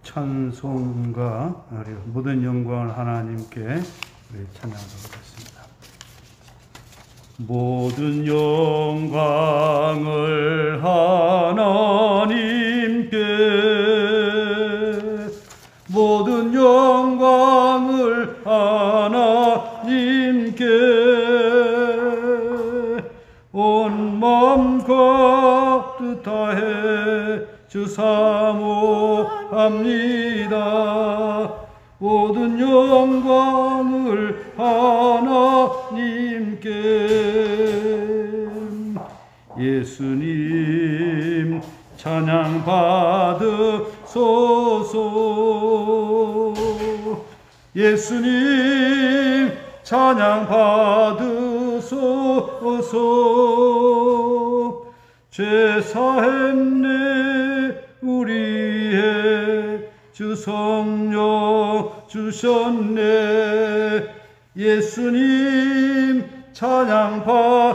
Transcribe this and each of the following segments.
찬송가 모든 영광을 하나님께 우리 찬양하도록 하겠습니다. 모든 영광을 하나님께, 모든 영광을 하나님께, 온 마음과 뜻 다해 주 사모합니다. 모든 영광을 하나님께. 예수님 찬양 받으소서. 예수님 찬양 받으소서. 죄 사했네 우리의 주 성령 주셨네. 예수님 찬양 받으소서.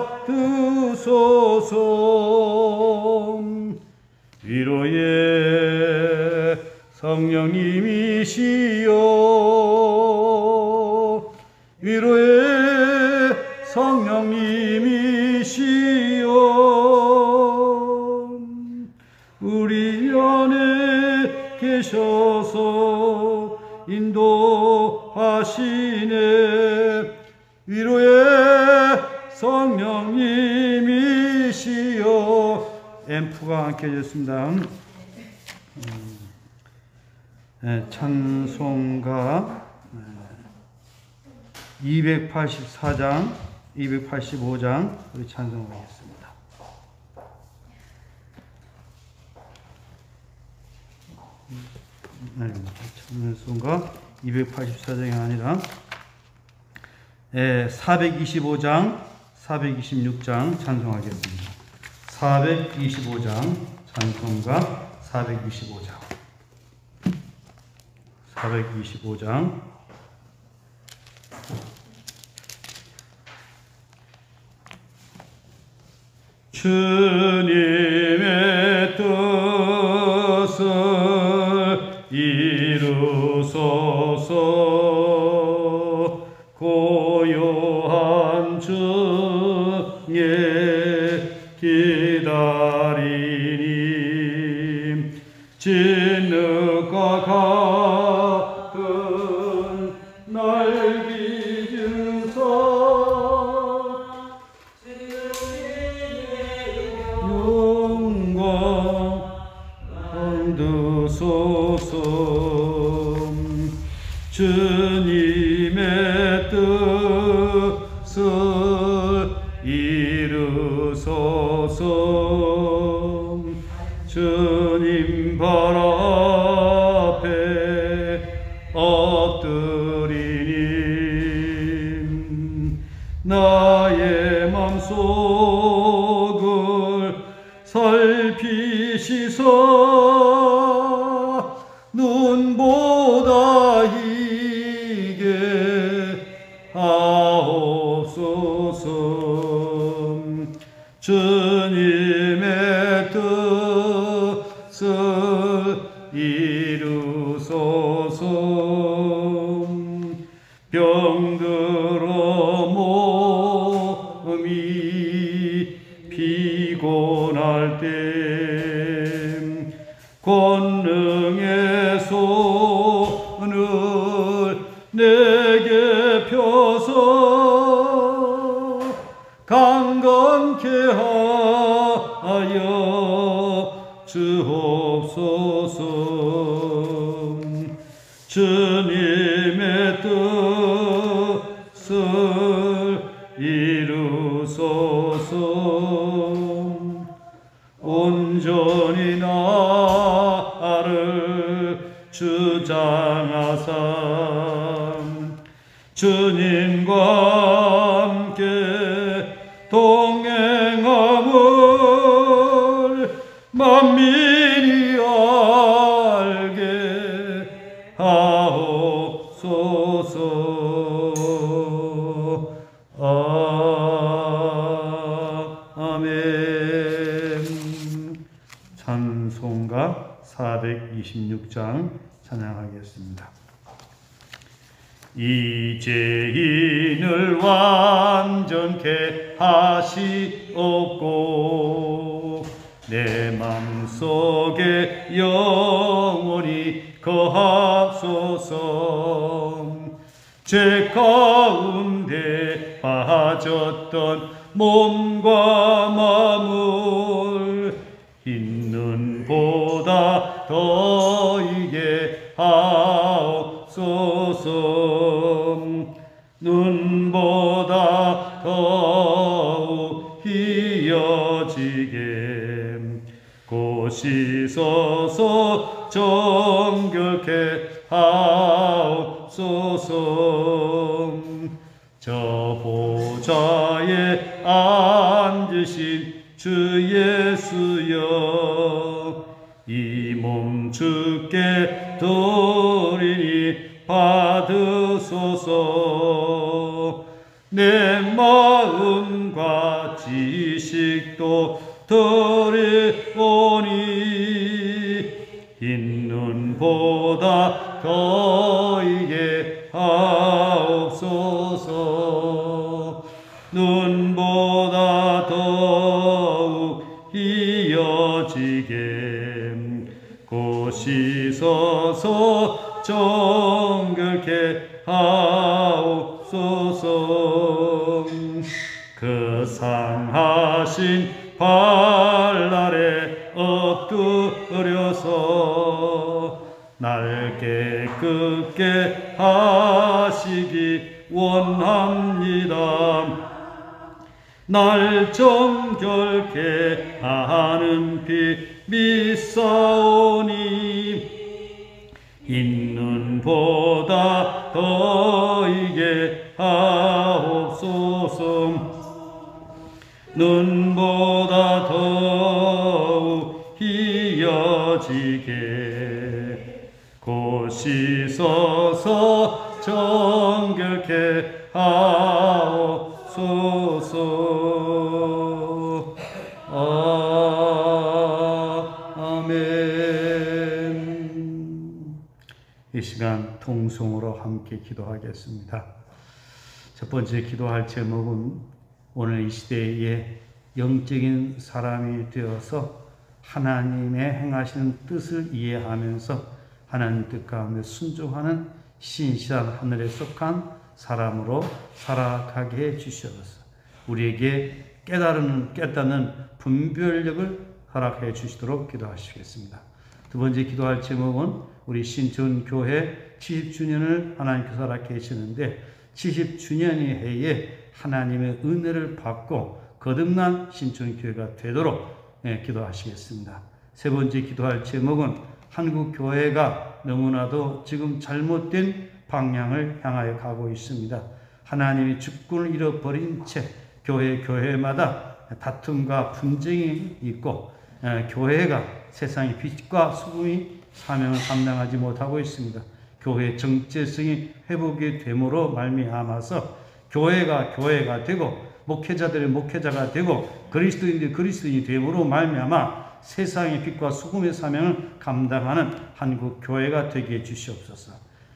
위로의 성령님이시여, 위로의 성령님이시여, 우리 안에 계셔서 인도하시네. 위로의 성령님이시여. 앰프가 함께 해줬습니다. 찬송가 284장, 285장 우리 찬송하겠습니다. 찬송가 284장이 아니라 425장, 426장 찬송하겠습니다. 425장 찬송가 425장. 425장. 주님의 뜻을 이루소서. 고요한 중에 기다리니 진흙과 같은 날기 주사. 영광 얻으소서. 주님의 뜻을 이루소서. 주님 발 앞에 엎드리니 나의 맘속을 살피시사 눈보다 희게 하옵소서. 주님의 뜻을 이루소서. 병들어 몸이 피곤할 때 권능의 손을 내게 펴서 강건케 하여 주옵소서. 주님의 뜻을 이루소서. 온전히 나를 주장하사 주님과 함께 동행함을 만민이 알게 하옵소서. 아멘. 찬송가 426장 찬양하겠습니다. 이 죄인을 완전케 하시옵고 내 맘속에 영원히 거하소서. 죄 가운데 빠졌던 몸과 마음을 흰 눈보다 더이게 하옵소서. 눈보다 더욱 희어지게 고시서서 정결케 하옵소서. 저 보좌에 앉으신 주 예수여, 이 몸 주께 드리니 받으소서. 내 마음과 지식도 드리오니 흰 눈보다 더이게 하옵소서. 눈보다 더욱 희어지게 고시서서 정결케 하옵소서. 그 상하신 발 아래 엎드려서 날 깨끗게 하시기 원합니다. 날 정결케 하는 피 믿사오니 흰 눈보다 더이게 하옵소서. 눈보다 더욱 희어지게 고시서서 정결케 하옵소서. 아멘. 이 시간 통성으로 함께 기도하겠습니다. 첫 번째 기도할 제목은 오늘 이 시대에 영적인 사람이 되어서 하나님의 행하시는 뜻을 이해하면서 하나님 뜻 가운데 순종하는 신실한 하늘에 속한 사람으로 살아가게 해 주시옵소서. 우리에게 깨닫는 분별력을 허락해 주시도록 기도하시겠습니다. 두 번째 기도할 제목은 우리 신천교회 70주년을 하나님께서 허락해 주시는데 70주년의 해에 하나님의 은혜를 받고 거듭난 신천교회가 되도록 기도하시겠습니다. 세 번째 기도할 제목은 한국교회가 너무나도 지금 잘못된 방향을 향하여 가고 있습니다. 하나님이 주권을 잃어버린 채 교회마다 다툼과 분쟁이 있고 교회가 세상의 빛과 소금이 사명을 감당하지 못하고 있습니다. 교회의 정체성이 회복이 됨으로 말미암아서 교회가 되고 목회자들의 목회자가 되고 그리스도인들이 그리스도인이 됨으로 말미암아 세상의 빛과 소금의 사명을 감당하는 한국 교회가 되게 해 주시옵소서.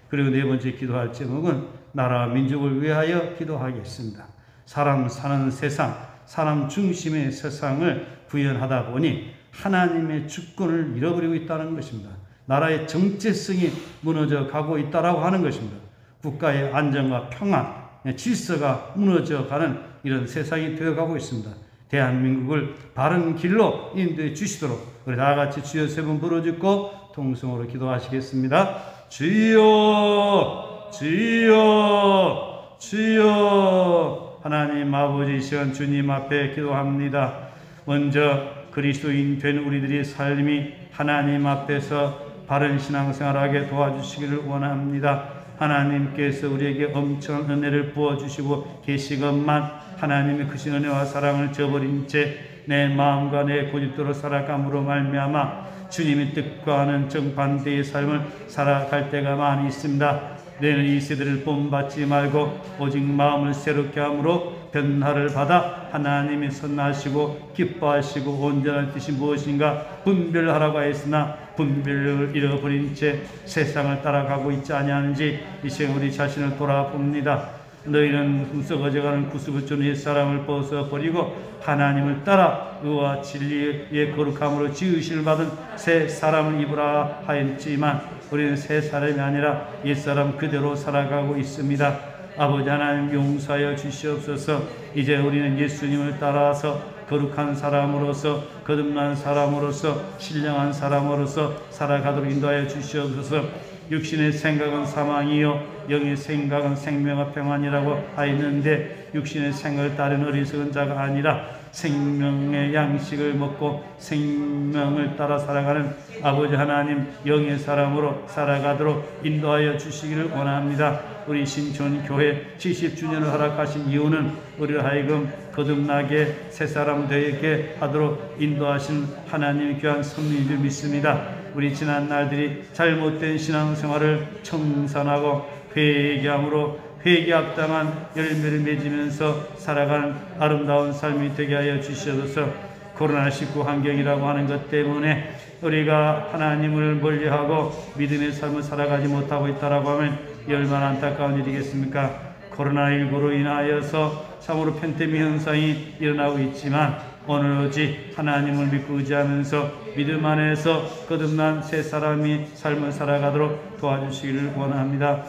그리고 네 번째 기도할 제목은 나라와 민족을 위하여 기도하겠습니다. 사람 사는 세상, 사람 중심의 세상을 구현하다 보니 하나님의 주권을 잃어버리고 있다는 것입니다. 나라의 정체성이 무너져 가고 있다라고 하는 것입니다. 국가의 안정과 평안, 질서가 무너져 가는 이런 세상이 되어가고 있습니다. 대한민국을 바른 길로 인도해 주시도록 우리 다 같이 주여 세 번 부르짖고 통성으로 기도하시겠습니다. 주여, 주여, 주여. 하나님 아버지이신 주님 앞에 기도합니다. 먼저 그리스도인 된 우리들의 삶이 하나님 앞에서 바른 신앙생활하게 도와주시기를 원합니다. 하나님께서 우리에게 엄청난 은혜를 부어주시고 계시건만 하나님의 크신 은혜와 사랑을 저버린 채 내 마음과 내 고집대로 살아감으로 말미암아 주님의 뜻과는 정반대의 삶을 살아갈 때가 많이 있습니다. 내는 이 세대를 본받지 말고 오직 마음을 새롭게 함으로 믿고 변화를 받아 하나님이 선하시고 기뻐하시고 온전한 뜻이 무엇인가 분별하라고 하였으나 분별을 잃어버린 채 세상을 따라가고 있지 아니하는지 이제 우리 자신을 돌아봅니다. 너희는 썩어져가는 구수구촌 옛사람을 벗어버리고 하나님을 따라 의와 진리의 거룩함으로 지으심을 받은 새 사람을 입으라 하였지만 우리는 새 사람이 아니라 옛사람 그대로 살아가고 있습니다. 아버지 하나님 용서하여 주시옵소서. 이제 우리는 예수님을 따라서 거룩한 사람으로서 거듭난 사람으로서 신령한 사람으로서 살아가도록 인도하여 주시옵소서. 육신의 생각은 사망이요 영의 생각은 생명과 평안이라고 하였는데 육신의 생각을 따른 어리석은 자가 아니라 생명의 양식을 먹고 생명을 따라 살아가는 아버지 하나님 영의 사람으로 살아가도록 인도하여 주시기를 원합니다. 우리 신촌교회 70주년을 허락하신 이유는 우리를 하여금 거듭나게 새사람 되게 하도록 인도하신 하나님의 귀한 섭리인 줄 믿습니다. 우리 지난 날들이 잘못된 신앙생활을 청산하고 회개함으로 회개합당한 열매를 맺으면서 살아가는 아름다운 삶이 되게 하여 주시옵소서. 코로나19 환경이라고 하는 것 때문에 우리가 하나님을 멀리하고 믿음의 삶을 살아가지 못하고 있다고 하면 얼마나 안타까운 일이겠습니까? 코로나19로 인하여서 참으로 팬데믹 현상이 일어나고 있지만 오늘오직 하나님을 믿고 의지하면서 믿음 안에서 거듭난 새 사람이 삶을 살아가도록 도와주시기를 원합니다.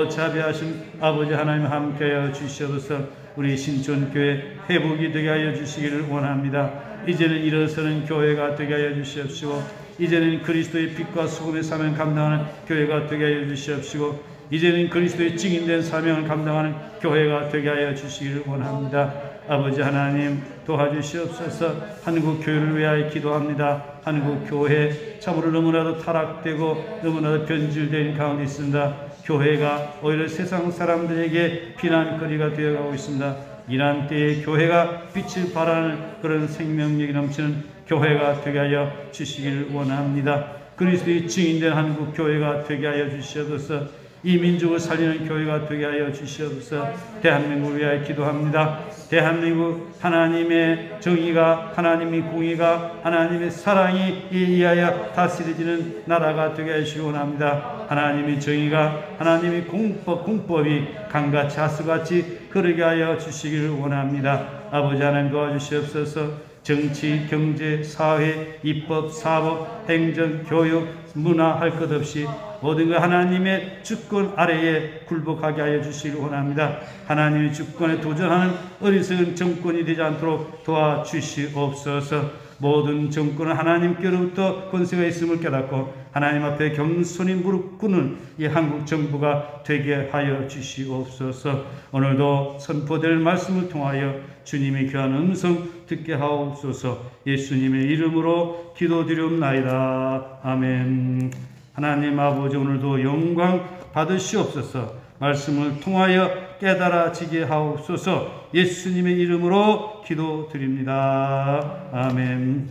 자비하신 아버지 하나님 함께하여 주시옵소서. 우리 신촌교회 회복이 되게 하여 주시기를 원합니다. 이제는 일어서는 교회가 되게 하여 주시옵시고 이제는 그리스도의 빛과 소금의 사명을 감당하는 교회가 되게 하여 주시옵시고 이제는 그리스도의 증인된 사명을 감당하는 교회가 되게 하여 주시기를 원합니다. 아버지 하나님 도와주시옵소서. 한국 교회를 위하여 기도합니다. 한국 교회 참으로 너무나도 타락되고 너무나도 변질된 가운데 있습니다. 교회가 오히려 세상 사람들에게 비난거리가 되어가고 있습니다. 이러한 때에 교회가 빛을 발하는 그런 생명력이 넘치는 교회가 되게 하여 주시기를 원합니다. 그리스도의 증인된 한국 교회가 되게 하여 주시옵소서. 이 민족을 살리는 교회가 되게 하여 주시옵소서. 대한민국을 위하여 기도합니다. 대한민국 하나님의 정의가 하나님의 공의가 하나님의 사랑이 이하여 다스려지는 나라가 되게 하시기 원합니다. 하나님의 정의가 하나님의 공법이 강같이 하수같이 흐르게 하여 주시기를 원합니다. 아버지 하나님 도와주시옵소서. 정치, 경제, 사회, 입법, 사법, 행정, 교육, 문화 할 것 없이 모든 것 하나님의 주권 아래에 굴복하게 하여 주시기를 원합니다. 하나님의 주권에 도전하는 어리석은 정권이 되지 않도록 도와주시옵소서. 모든 정권은 하나님께로부터 권세가 있음을 깨닫고 하나님 앞에 겸손히 무릎 꿇는 이 한국 정부가 되게 하여 주시옵소서. 오늘도 선포될 말씀을 통하여 주님의 귀한 음성 듣게 하옵소서. 예수님의 이름으로 기도드리옵나이다. 아멘. 하나님 아버지 오늘도 영광 받으시옵소서. 말씀을 통하여 깨달아지게 하옵소서. 예수님의 이름으로 기도드립니다. 아멘.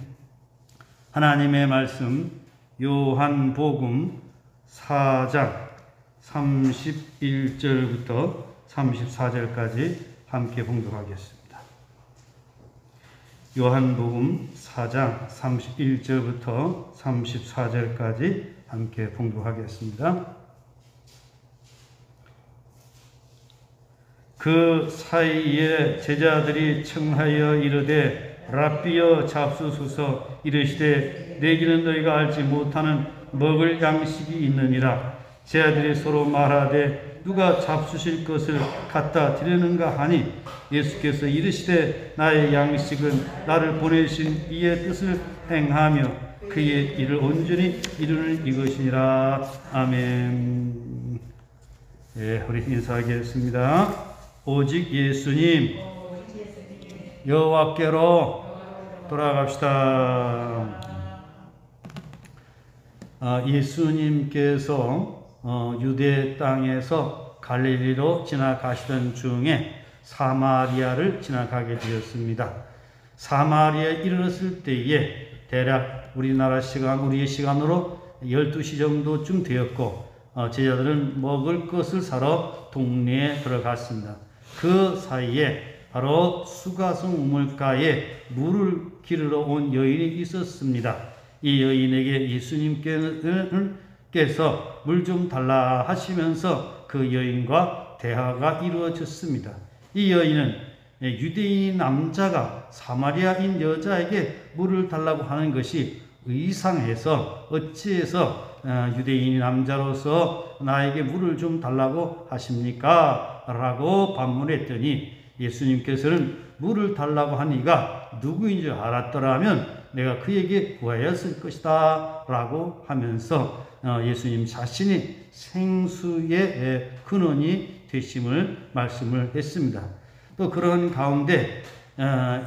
하나님의 말씀 요한복음 4장 31절부터 34절까지 함께 봉독하겠습니다. 요한복음 4장 31절부터 34절까지 함께 봉독하겠습니다. 그 사이에 제자들이 청하여 이르되 랍비여 잡수소서. 이르시되 내게는 너희가 알지 못하는 먹을 양식이 있느니라. 제자들이 서로 말하되 누가 잡수실 것을 갖다 드리는가 하니 예수께서 이르시되 나의 양식은 나를 보내신 이의 뜻을 행하며 그의 일을 온전히 이루는 이것이니라. 아멘. 예, 우리 인사하겠습니다. 오직 예수님, 여호와께로 돌아갑시다. 예수님께서 유대 땅에서 갈릴리로 지나가시던 중에 사마리아를 지나가게 되었습니다. 사마리아에 이르렀을 때에 대략 우리의 시간으로 12시 정도쯤 되었고 제자들은 먹을 것을 사러 동네에 들어갔습니다. 그 사이에 바로 수가성 우물가에 물을 기르러 온 여인이 있었습니다. 이 여인에게 예수님께서 물 좀 달라 하시면서 그 여인과 대화가 이루어졌습니다. 이 여인은 유대인 남자가 사마리아인 여자에게 물을 달라고 하는 것이 이상해서 어찌해서 유대인 남자로서 나에게 물을 좀 달라고 하십니까? 라고 반문했더니 예수님께서는 물을 달라고 한 이가 누구인 줄 알았더라면 내가 그에게 구하였을 것이다 라고 하면서 예수님 자신이 생수의 근원이 되심을 말씀을 했습니다. 또 그런 가운데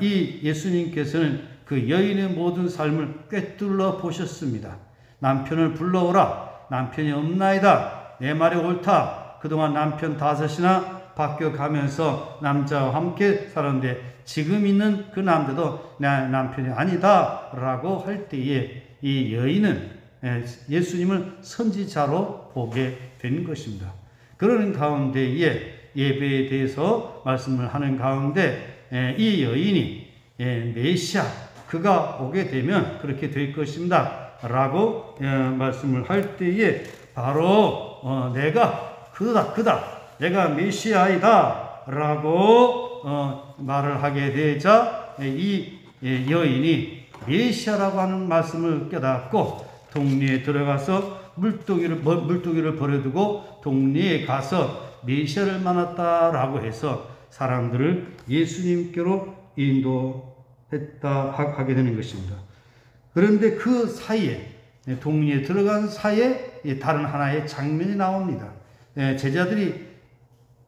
이 예수님께서는 그 여인의 모든 삶을 꿰뚫어 보셨습니다. 남편을 불러오라. 남편이 없나이다. 내 말이 옳다. 그동안 남편 5이나 바뀌어가면서 남자와 함께 살았는데 지금 있는 그 남자도 내 남편이 아니다 라고 할 때에 이 여인은 예수님을 선지자로 보게 된 것입니다. 그러는 가운데에 예배에 대해서 말씀을 하는 가운데 이 여인이 메시아 그가 오게 되면 그렇게 될 것입니다 라고 말씀을 할 때에 바로 내가 그다 내가 메시아이다 라고 말을 하게 되자 이 여인이 메시아라고 하는 말씀을 깨닫고 동리에 들어가서 물동이를 버려두고 동리에 가서 메시아를 만났다라고 해서 사람들을 예수님께로 하게 되는 것입니다. 그런데 그 사이에 동리에 들어간 사이에 다른 하나의 장면이 나옵니다. 제자들이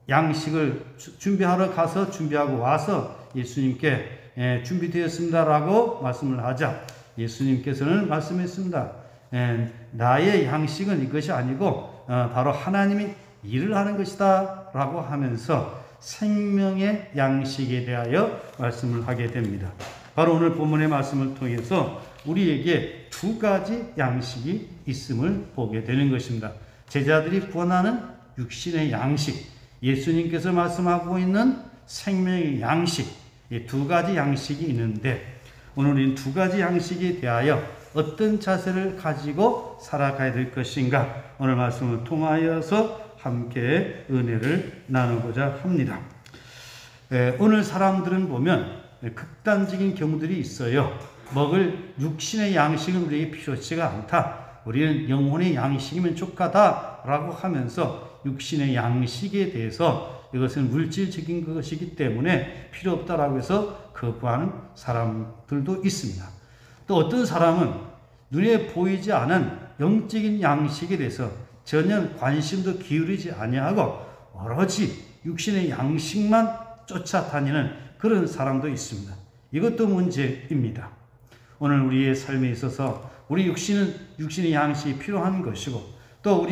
양식을 준비하러 가서 준비하고 와서 예수님께 준비되었습니다라고 말씀을 하자 예수님께서는 말씀했습니다. 나의 양식은 이것이 아니고 바로 하나님이 일을 하는 것이다 라고 하면서 생명의 양식에 대하여 말씀을 하게 됩니다. 바로 오늘 본문의 말씀을 통해서 우리에게 2가지 양식이 있음을 보게 되는 것입니다. 제자들이 구원하는 육신의 양식, 예수님께서 말씀하고 있는 생명의 양식, 이 2가지 양식이 있는데 오늘 이 2가지 양식에 대하여 어떤 자세를 가지고 살아가야 될 것인가 오늘 말씀을 통하여서 함께 은혜를 나누고자 합니다. 오늘 사람들은 보면 극단적인 경우들이 있어요. 먹을 육신의 양식은 우리에게 필요치가 않다. 우리는 영혼의 양식이면 족하다라고 하면서 육신의 양식에 대해서 이것은 물질적인 것이기 때문에 필요 없다라고 해서 거부하는 사람들도 있습니다. 또 어떤 사람은 눈에 보이지 않은 영적인 양식에 대해서 전혀 관심도 기울이지 아니하고 오로지 육신의 양식만 쫓아다니는 그런 사람도 있습니다. 이것도 문제입니다. 오늘 우리의 삶에 있어서 우리 육신의 양식이 필요한 것이고 또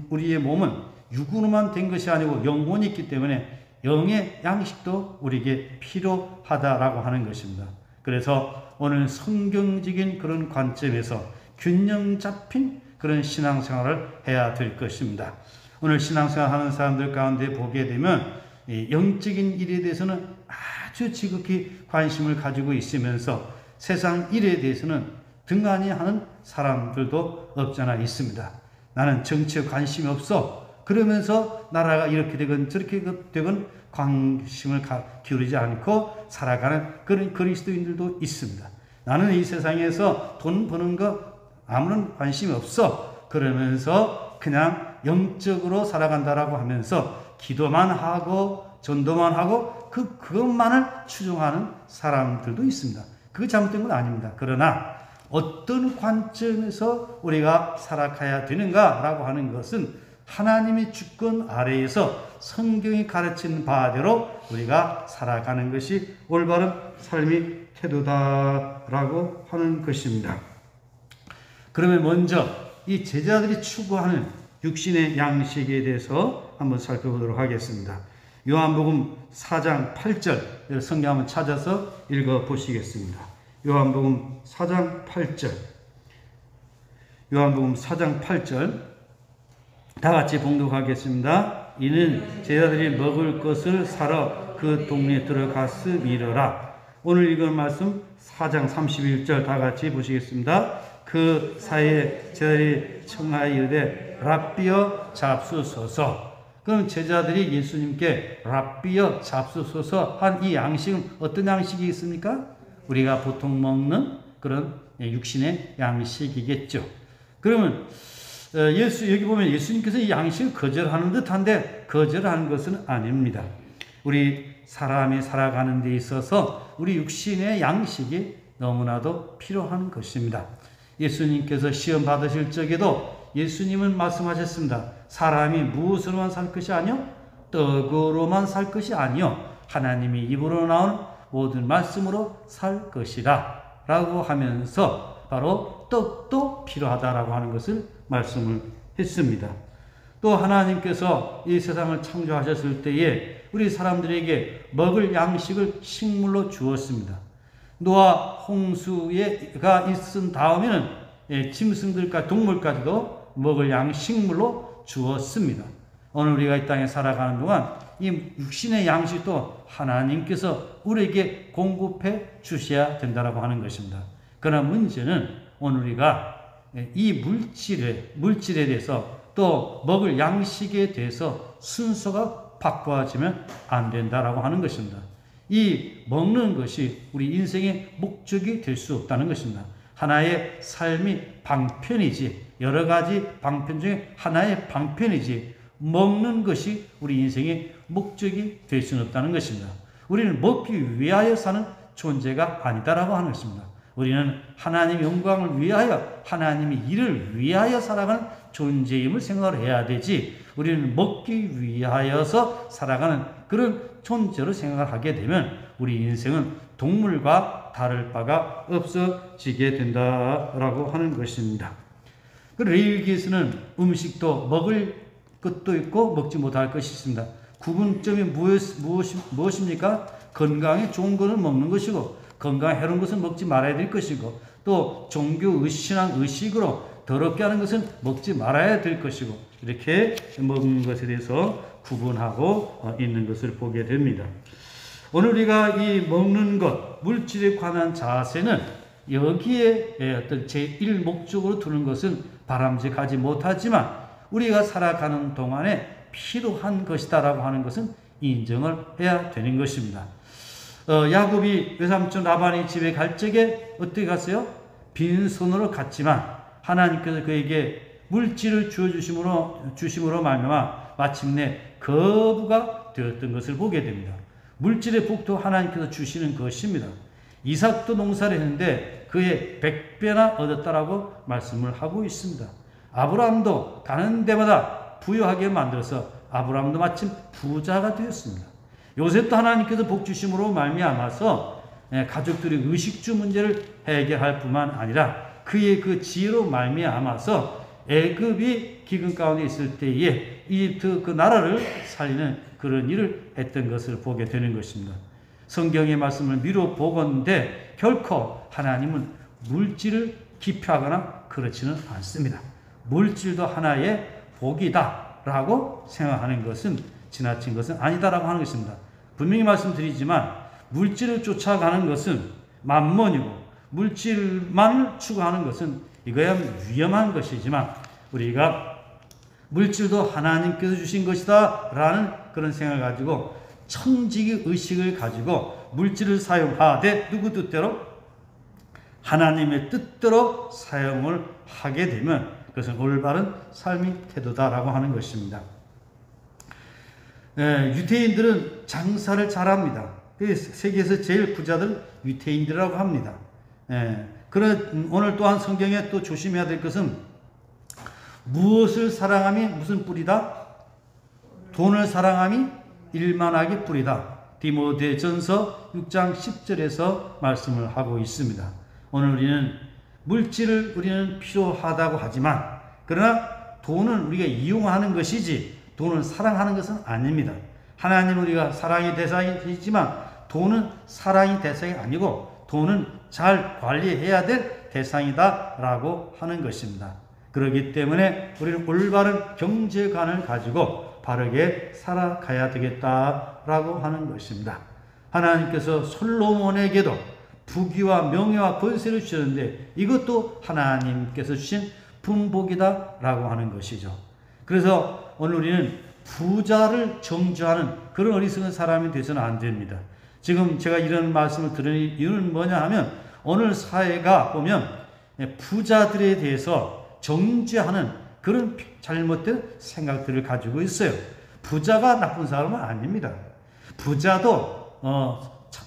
우리의 몸은 육으로만 된 것이 아니고 영혼이 있기 때문에 영의 양식도 우리에게 필요하다라고 하는 것입니다. 그래서 오늘 성경적인 그런 관점에서 균형 잡힌 그런 신앙생활을 해야 될 것입니다. 오늘 신앙생활 하는 사람들 가운데 보게 되면 영적인 일에 대해서는 아주 지극히 관심을 가지고 있으면서 세상 일에 대해서는 등한히 하는 사람들도 없잖아 있습니다. 나는 정치에 관심이 없어. 그러면서 나라가 이렇게 되건 저렇게 되건 관심을 기울이지 않고 살아가는 그런 그리스도인들도 있습니다. 나는 이 세상에서 돈 버는 거 아무런 관심이 없어. 그러면서 그냥 영적으로 살아간다라고 하면서 기도만 하고 전도만 하고 그것만을 추종하는 사람들도 있습니다. 그거 잘못된 건 아닙니다. 그러나 어떤 관점에서 우리가 살아가야 되는가라고 하는 것은 하나님의 주권 아래에서 성경이 가르친 바대로 우리가 살아가는 것이 올바른 삶의 태도다라고 하는 것입니다. 그러면 먼저 이 제자들이 추구하는 육신의 양식에 대해서 한번 살펴보도록 하겠습니다. 요한복음 4장 8절 성경 한번 찾아서 읽어보시겠습니다. 요한복음 4장 8절 요한복음 4장 8절 다 같이 봉독하겠습니다. 이는 제자들이 먹을 것을 사러 그 동네에 들어갔으미러라. 오늘 읽은 말씀 4장 31절 다 같이 보시겠습니다. 그 사이에 제자들이 청하여 이르되 랍비여 잡수소서. 그럼 제자들이 예수님께 랍비여 잡수소서 한 이 양식은 어떤 양식이 있습니까? 우리가 보통 먹는 그런 육신의 양식이겠죠. 그러면 여기 보면 예수님께서 이 양식을 거절하는 듯한데 거절하는 것은 아닙니다. 우리 사람이 살아가는 데 있어서 우리 육신의 양식이 너무나도 필요한 것입니다. 예수님께서 시험 받으실 적에도 예수님은 말씀하셨습니다. 사람이 무엇으로만 살 것이 아니요 떡으로만 살 것이 아니요 하나님이 입으로 나오는 모든 말씀으로 살 것이라 라고 하면서 바로 떡도 필요하다라고 하는 것을 말씀을 했습니다. 또 하나님께서 이 세상을 창조하셨을 때에 우리 사람들에게 먹을 양식을 식물로 주었습니다. 노아 홍수가 있은 다음에는 짐승들과 동물까지도 먹을 양식물로 주었습니다. 오늘 우리가 이 땅에 살아가는 동안 이 육신의 양식도 하나님께서 우리에게 공급해 주셔야 된다고 하는 것입니다. 그러나 문제는 오늘 우리가 이 물질에 대해서 또 먹을 양식에 대해서 순서가 바꿔지면 안 된다라고 하는 것입니다. 이 먹는 것이 우리 인생의 목적이 될 수 없다는 것입니다. 하나의 삶이 방편이지, 여러 가지 방편 중에 하나의 방편이지, 먹는 것이 우리 인생의 목적이 될 수는 없다는 것입니다. 우리는 먹기 위하여 사는 존재가 아니다라고 하는 것입니다. 우리는 하나님의 영광을 위하여, 하나님의 일을 위하여 살아가는 존재임을 생각을 해야 되지, 우리는 먹기 위하여서 살아가는 그런 존재로 생각을 하게 되면 우리 인생은 동물과 다를 바가 없어지게 된다라고 하는 것입니다. 그 레위기에서는 음식도 먹을 것도 있고 먹지 못할 것이 있습니다. 구분점이 무엇입니까? 건강에 좋은 것은 먹는 것이고 건강에 해로운 것은 먹지 말아야 될 것이고 또 종교 신앙 의식으로 더럽게 하는 것은 먹지 말아야 될 것이고 이렇게 먹는 것에 대해서 구분하고 있는 것을 보게 됩니다. 오늘 우리가 이 먹는 것, 물질에 관한 자세는 여기에 어떤 제1 목적으로 두는 것은 바람직하지 못하지만 우리가 살아가는 동안에 필요한 것이다라고 하는 것은 인정을 해야 되는 것입니다. 야곱이 외삼촌 라반의 집에 갈 적에 어떻게 갔어요? 빈손으로 갔지만 하나님께서 그에게 물질을 주심으로 말미암아 마침내 거부가 되었던 것을 보게 됩니다. 물질의 복도 하나님께서 주시는 것입니다. 이삭도 농사를 했는데 그의 100배나 얻었다라고 말씀을 하고 있습니다. 아브라함도 가는 데마다 부유하게 만들어서 아브라함도 마침 부자가 되었습니다. 요셉도 하나님께서 복 주심으로 말미암아서 가족들의 의식주 문제를 해결할 뿐만 아니라 그의 그 지혜로 말미암아서 애굽이 기근 가운데 있을 때에 이집트 그 나라를 살리는 그런 일을 했던 것을 보게 되는 것입니다. 성경의 말씀을 미루어 보건대 결코 하나님은 물질을 기피하거나 그렇지는 않습니다. 물질도 하나의 복이다라고 생각하는 것은 지나친 것은 아니다라고 하는 것입니다. 분명히 말씀드리지만 물질을 쫓아가는 것은 만몬이고 물질만을 추구하는 것은 이거야 위험한 것이지만 우리가 물질도 하나님께서 주신 것이다 라는 그런 생각을 가지고 천직의 의식을 가지고 물질을 사용하되 누구 뜻대로? 하나님의 뜻대로 사용을 하게 되면 그것은 올바른 삶의 태도다라고 하는 것입니다. 유대인들은 장사를 잘합니다. 세계에서 제일 부자들 유대인들이라고 합니다. 오늘 또한 성경에 또 조심해야 될 것은 무엇을 사랑함이 무슨 뿌리다? 돈을 사랑함이 일만하게 뿌리다. 디모데전서 6장 10절에서 말씀을 하고 있습니다. 오늘 우리는 물질을 우리는 필요하다고 하지만 그러나 돈은 우리가 이용하는 것이지 돈을 사랑하는 것은 아닙니다. 하나님은 우리가 사랑의 대상이지만 돈은 사랑의 대상이 아니고 돈은 잘 관리해야 될 대상이다라고 하는 것입니다. 그렇기 때문에 우리는 올바른 경제관을 가지고 바르게 살아가야 되겠다라고 하는 것입니다. 하나님께서 솔로몬에게도 부귀와 명예와 권세를 주셨는데 이것도 하나님께서 주신 분복이다라고 하는 것이죠. 그래서 오늘 우리는 부자를 정죄하는 그런 어리석은 사람이 되서는 안 됩니다. 지금 제가 이런 말씀을 드리는 이유는 뭐냐 하면 오늘 사회가 보면 부자들에 대해서 정죄하는 그런 잘못된 생각들을 가지고 있어요. 부자가 나쁜 사람은 아닙니다. 부자도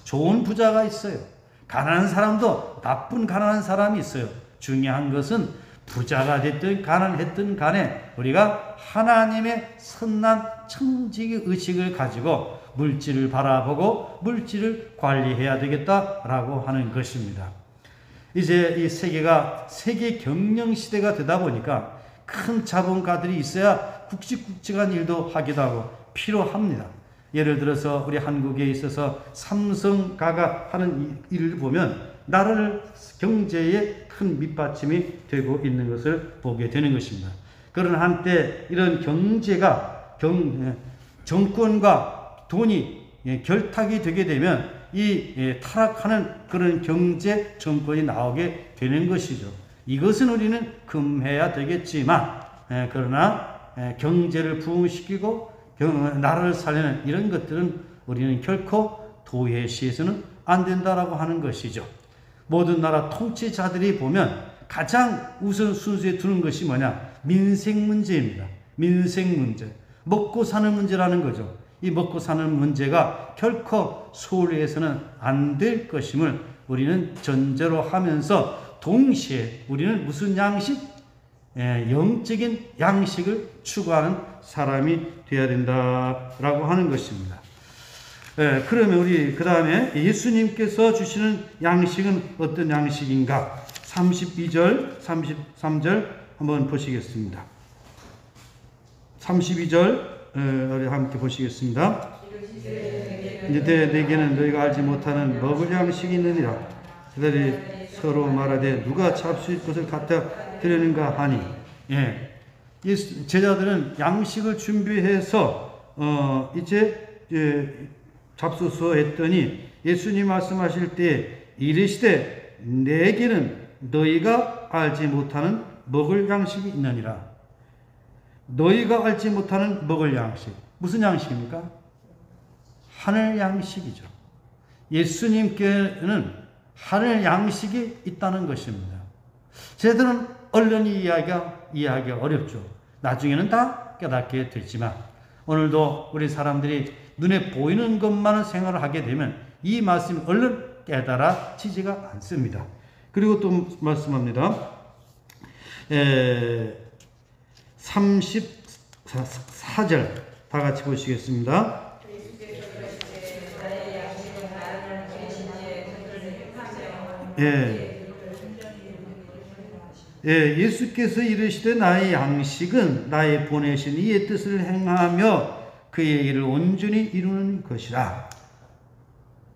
좋은 부자가 있어요. 가난한 사람도 나쁜 가난한 사람이 있어요. 중요한 것은 부자가 됐든 가난했든 간에 우리가 하나님의 선한 청지기 의식을 가지고 물질을 바라보고 물질을 관리해야 되겠다라고 하는 것입니다. 이제 이 세계가 세계 경영 시대가 되다 보니까 큰 자본가들이 있어야 굵직굵직한 일도 하기도 하고 필요합니다. 예를 들어서 우리 한국에 있어서 삼성가가 하는 일을 보면 나라를 경제에 큰 밑받침이 되고 있는 것을 보게 되는 것입니다. 그러나 한때 이런 경제가 정권과 돈이 결탁이 되게 되면 이 타락하는 그런 경제 정권이 나오게 되는 것이죠. 이것은 우리는 금해야 되겠지만 그러나 경제를 부흥시키고 나라를 살리는 이런 것들은 우리는 결코 도외시해서는 안 된다라고 하는 것이죠. 모든 나라 통치자들이 보면 가장 우선 순수에 두는 것이 뭐냐? 민생 문제입니다. 민생 문제. 먹고 사는 문제라는 거죠. 이 먹고 사는 문제가 결코 소홀해서는 안 될 것임을 우리는 전제로 하면서 동시에 우리는 무슨 양식? 영적인 양식을 추구하는 사람이 되어야 된다라고 하는 것입니다. 그러면 우리 그 다음에 예수님께서 주시는 양식은 어떤 양식인가? 32절, 33절 한번 보시겠습니다. 32절 우리 함께 보시겠습니다. 이제 내게는 너희가 알지 못하는 먹을 양식이 있느니라. 그들이 서로 말하되 누가 잡수실 것을 갖다 드리는가 하니, 제자들은 양식을 준비해서 이제 잡수소 했더니 예수님 말씀하실 때 이르시되 내게는 너희가 알지 못하는 먹을 양식이 있느니라. 너희가 알지 못하는 먹을 양식. 무슨 양식입니까? 하늘 양식이죠. 예수님께는 하늘 양식이 있다는 것입니다. 저희들은 얼른 이해하기가 어렵죠. 나중에는 다 깨닫게 되지만 오늘도 우리 사람들이 눈에 보이는 것만을 생각을 하게 되면 이 말씀이 얼른 깨달아지지가 않습니다. 그리고 또 말씀합니다. 34절 다 같이 보시겠습니다. 예수께서 이르시되 나의 양식은 나의 보내신 이의 뜻을 행하며 그의 일을 온전히 이루는 것이라.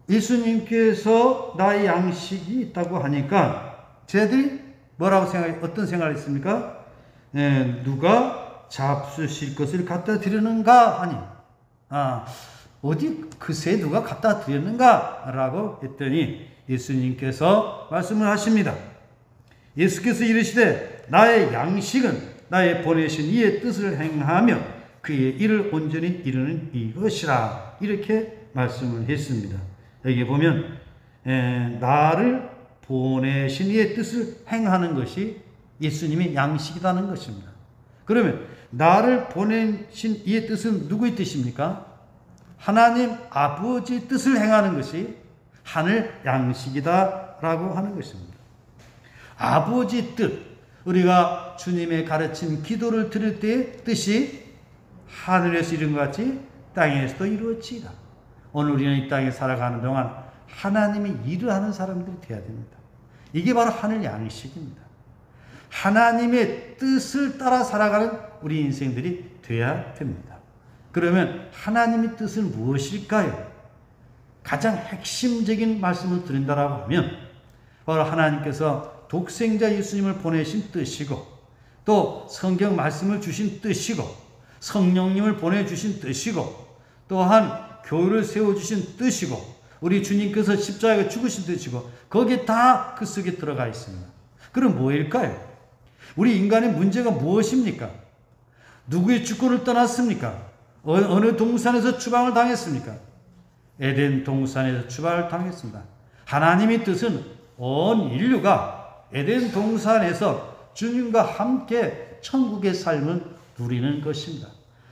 예수님께서 나의 양식이 있다고 하니까 저희들이 뭐라고 어떤 생각을 했습니까? 누가 잡수실 것을 갖다 드리는가 하니, 어디 그새 누가 갖다 드렸는가? 라고 했더니 예수님께서 말씀을 하십니다. 예수께서 이르시되 나의 양식은 나의 보내신 이의 뜻을 행하며 그의 일을 온전히 이루는 이것이라. 이렇게 말씀을 했습니다. 여기 보면 나를 보내신 이의 뜻을 행하는 것이 예수님의 양식이라는 것입니다. 그러면 나를 보내신 이의 뜻은 누구의 뜻입니까? 하나님 아버지의 뜻을 행하는 것이 하늘 양식이다라고 하는 것입니다. 아버지 뜻, 우리가 주님의 가르친 기도를 드릴 때의 뜻이 하늘에서 이룬 것 같이 땅에서도 이루어지이다. 오늘 우리는 이 땅에 살아가는 동안 하나님이 일을 하는 사람들이 되어야 됩니다. 이게 바로 하늘 양식입니다. 하나님의 뜻을 따라 살아가는 우리 인생들이 되어야 됩니다. 그러면 하나님의 뜻은 무엇일까요? 가장 핵심적인 말씀을 드린다라고 하면 바로 하나님께서 독생자 예수님을 보내신 뜻이고 또 성경 말씀을 주신 뜻이고 성령님을 보내주신 뜻이고 또한 교회를 세워주신 뜻이고 우리 주님께서 십자가에 죽으신 뜻이고 거기에 다 그 속에 들어가 있습니다. 그럼 뭐일까요? 우리 인간의 문제가 무엇입니까? 누구의 주권을 떠났습니까? 어느 동산에서 추방을 당했습니까? 에덴 동산에서 추방을 당했습니다. 하나님의 뜻은 온 인류가 에덴 동산에서 주님과 함께 천국의 삶을 누리는 것입니다.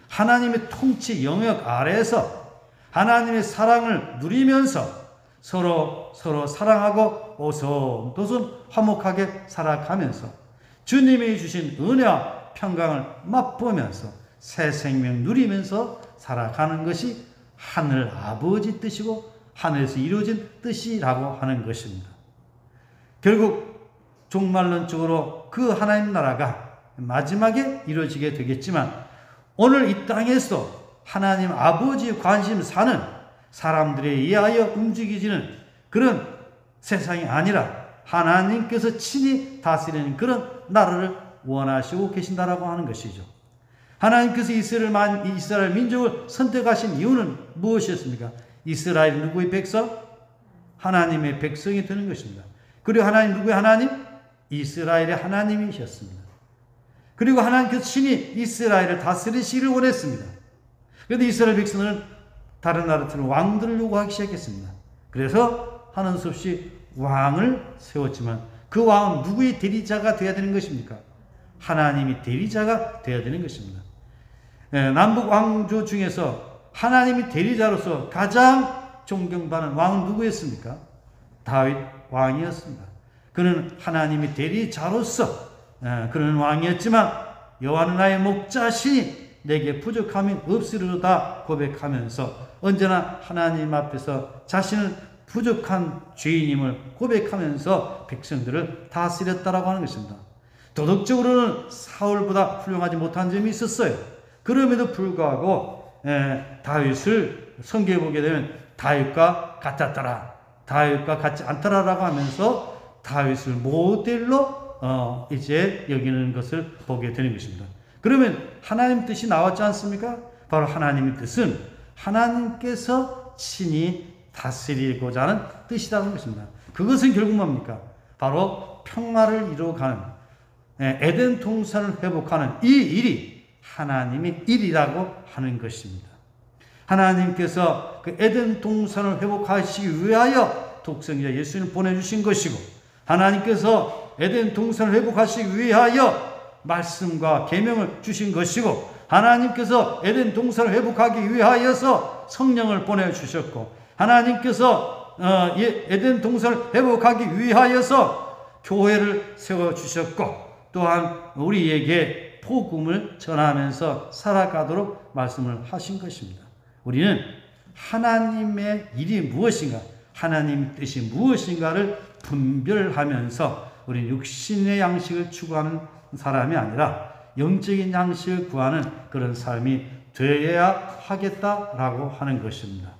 하나님의 통치 영역 아래에서 하나님의 사랑을 누리면서 서로 사랑하고 오손도손 화목하게 살아가면서 주님이 주신 은혜와 평강을 맛보면서 새 생명 누리면서 살아가는 것이 하늘 아버지 뜻이고 하늘에서 이루어진 뜻이라고 하는 것입니다. 결국 종말론적으로 그 하나님 나라가 마지막에 이루어지게 되겠지만 오늘 이 땅에서 하나님 아버지의 관심 사는 사람들에 의하여 움직이지는 그런 세상이 아니라 하나님께서 친히 다스리는 그런 나라를 원하시고 계신다라고 하는 것이죠. 하나님께서 이스라엘 민족을 선택하신 이유는 무엇이었습니까? 이스라엘 누구의 백성? 하나님의 백성이 되는 것입니다. 그리고 하나님 누구의 하나님? 이스라엘의 하나님이셨습니다. 그리고 하나님께서 친히 이스라엘을 다스리시기를 원했습니다. 그런데 이스라엘 백성은 다른 나라처럼 왕들을 요구하기 시작했습니다. 그래서 하는 수 없이 왕을 세웠지만 그 왕은 누구의 대리자가 되어야 되는 것입니까? 하나님이 대리자가 되어야 되는 것입니다. 남북 왕조 중에서 하나님이 대리자로서 가장 존경받는 왕은 누구였습니까? 다윗 왕이었습니다. 그는 하나님의 대리자로서 그는 왕이었지만 여호와는 나의 목자시니 내게 부족함이 없으리로다 고백하면서 언제나 하나님 앞에서 자신은 부족한 죄인임을 고백하면서 백성들을 다스렸다라고 하는 것입니다. 도덕적으로는 사울보다 훌륭하지 못한 점이 있었어요. 그럼에도 불구하고 다윗을 성경에 보게 되면 다윗과 같았더라, 다윗과 같지 않더라라고 하면서 다윗을 모델로 이제 여기는 것을 보게 되는 것입니다. 그러면 하나님 뜻이 나왔지 않습니까? 바로 하나님의 뜻은 하나님께서 친히 다스리고자 하는 뜻이라는 것입니다. 그것은 결국 뭡니까? 바로 평화를 이루어가는 에덴 동산을 회복하는 이 일이 하나님의 일이라고 하는 것입니다. 하나님께서 그 에덴 동산을 회복하시기 위하여 독생자 예수님을 보내주신 것이고 하나님께서 에덴 동산을 회복하시기 위하여 말씀과 계명을 주신 것이고 하나님께서 에덴 동산을 회복하기 위하여서 성령을 보내주셨고 하나님께서 에덴 동산을 회복하기 위하여서 교회를 세워주셨고 또한 우리에게 복음을 전하면서 살아가도록 말씀을 하신 것입니다. 우리는 하나님의 일이 무엇인가 하나님의 뜻이 무엇인가를 분별하면서 우리는 육신의 양식을 추구하는 사람이 아니라 영적인 양식을 구하는 그런 삶이 되어야 하겠다라고 하는 것입니다.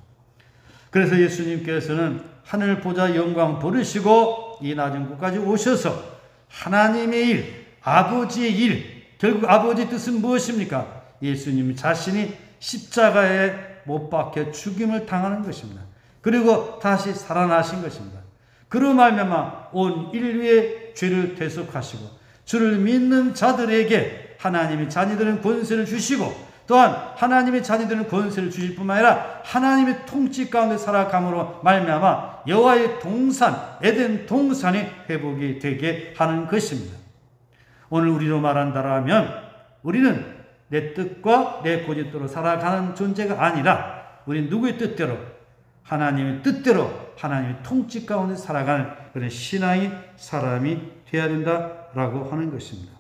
그래서 예수님께서는 하늘 보좌 영광 버리시고 이 낮은 곳까지 오셔서 하나님의 일, 아버지의 일, 결국 아버지의 뜻은 무엇입니까? 예수님 자신이 십자가에 못 박혀 죽임을 당하는 것입니다. 그리고 다시 살아나신 것입니다. 그로 말미암아 온 인류의 죄를 대속하시고 주를 믿는 자들에게 하나님의 자녀들은 권세를 주시고 또한 하나님의 자녀들은 권세를 주실 뿐만 아니라 하나님의 통치 가운데 살아감으로 말미암아 여호와의 동산 에덴 동산이 회복이 되게 하는 것입니다. 오늘 우리로 말한다면 우리는 내 뜻과 내 고집대로 살아가는 존재가 아니라 우리는 누구의 뜻대로 하나님의 뜻대로 하나님의 통치 가운데 살아가는 그런 신앙의 사람이 되어야 된다라고 하는 것입니다.